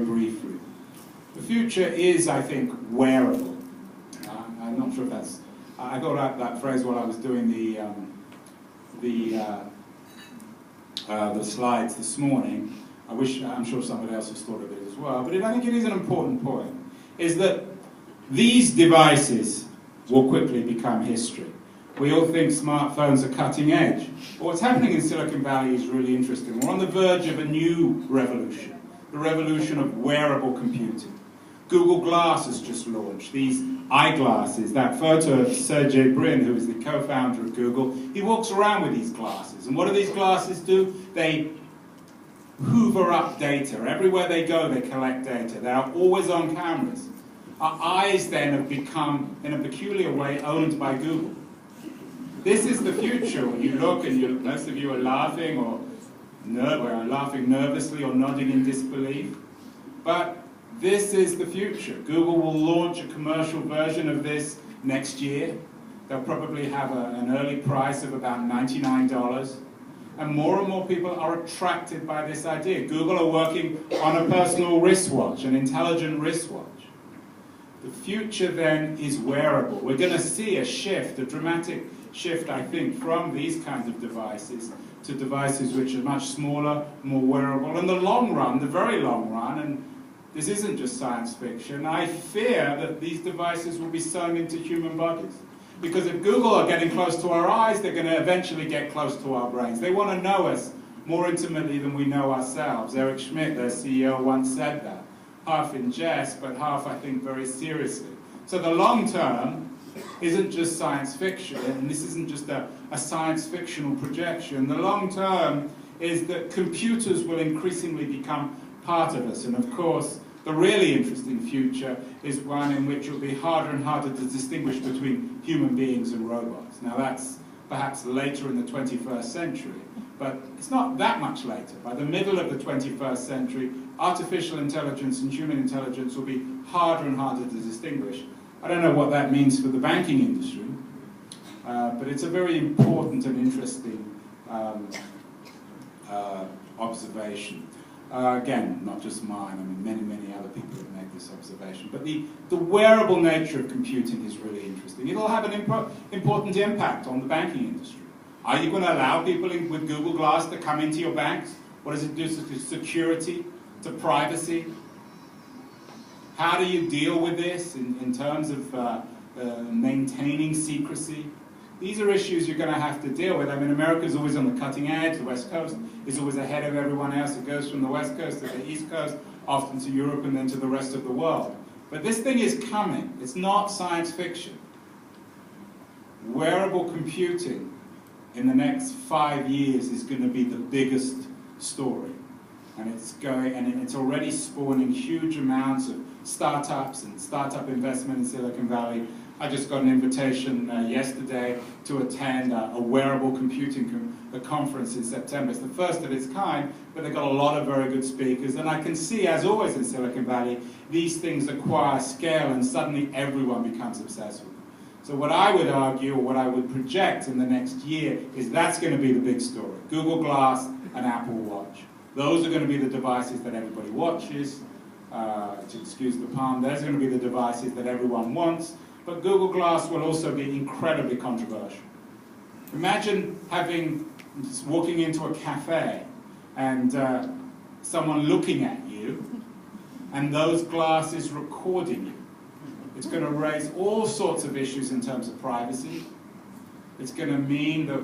briefly. The future is, I think, wearable. I'm not sure if that's... I got out that phrase while I was doing the slides this morning. I'm sure somebody else has thought of it as well, but I think it is an important point, is that these devices will quickly become history. We all think smartphones are cutting edge. But what's happening in Silicon Valley is really interesting. We're on the verge of a new revolution, the revolution of wearable computing. Google Glass has just launched these eyeglasses. That photo of Sergey Brin, who is the co-founder of Google, he walks around with these glasses. And what do these glasses do? They hoover up data. Everywhere they go, they collect data. They are always on cameras. Our eyes then have become, in a peculiar way, owned by Google. This is the future. When you look and most of you are laughing or laughing nervously or nodding in disbelief. But this is the future. Google will launch a commercial version of this next year. They'll probably have an early price of about $99. And more people are attracted by this idea. Google are working on a personal wristwatch, an intelligent wristwatch. The future then is wearable. We're going to see a shift, a dramatic shift, I think, from these kinds of devices to devices which are much smaller, more wearable. In the long run, the very long run, and this isn't just science fiction, I fear that these devices will be sewn into human bodies. Because if Google are getting close to our eyes, they're going to eventually get close to our brains. They want to know us more intimately than we know ourselves. Eric Schmidt, their CEO, once said that. Half in jest, but half, I think, very seriously. So the long term isn't just science fiction, and this isn't just a science fictional projection. The long term is that computers will increasingly become part of us, and of course, the really interesting future is one in which it will be harder and harder to distinguish between human beings and robots. Now that's perhaps later in the 21st century, but it's not that much later. By the middle of the 21st century, artificial intelligence and human intelligence will be harder and harder to distinguish. I don't know what that means for the banking industry, but it's a very important and interesting observation. Again, not just mine, I mean many other people have made this observation. But the wearable nature of computing is really interesting. It'll have an important impact on the banking industry. Are you going to allow people with Google Glass to come into your banks? What does it do to security, to privacy? How do you deal with this in terms of maintaining secrecy? These are issues you're going to have to deal with. I mean, America's always on the cutting edge. The West Coast is always ahead of everyone else. It goes from the West Coast to the East Coast, often to Europe, and then to the rest of the world. But this thing is coming. It's not science fiction. Wearable computing in the next 5 years is going to be the biggest story. And it's already spawning huge amounts of startups and startup investment in Silicon Valley. I just got an invitation yesterday to attend a wearable computing conference in September. It's the first of its kind, but they've got a lot of very good speakers. And I can see, as always in Silicon Valley, these things acquire scale and suddenly everyone becomes obsessed with them. So what I would argue, or what I would project in the next year, is that's going to be the big story. Google Glass and Apple Watch. Those are going to be the devices that everybody watches. To excuse the pun, those are going to be the devices that everyone wants. But Google Glass will also be incredibly controversial. Imagine walking into a cafe and someone looking at you and those glasses recording you. It's going to raise all sorts of issues in terms of privacy. It's going to mean that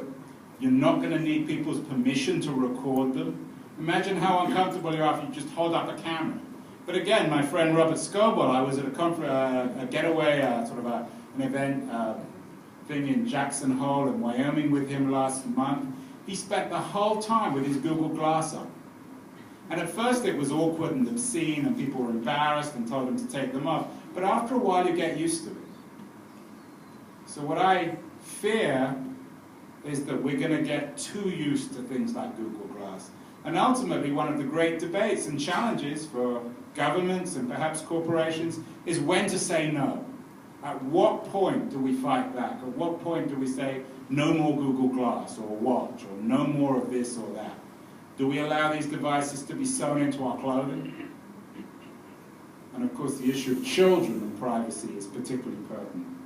you're not going to need people's permission to record them. Imagine how uncomfortable you are if you just hold up a camera. But again, my friend Robert Scoble, I was at a getaway, an event thing in Jackson Hole in Wyoming with him last month. He spent the whole time with his Google Glass on. And at first it was awkward and obscene and people were embarrassed and told him to take them off. But after a while you get used to it. So what I fear is that we're going to get too used to things like Google Glass. And ultimately, one of the great debates and challenges for governments and perhaps corporations is when to say no. At what point do we fight back? At what point do we say no more Google Glass or Watch or no more of this or that? Do we allow these devices to be sewn into our clothing? And of course the issue of children and privacy is particularly pertinent.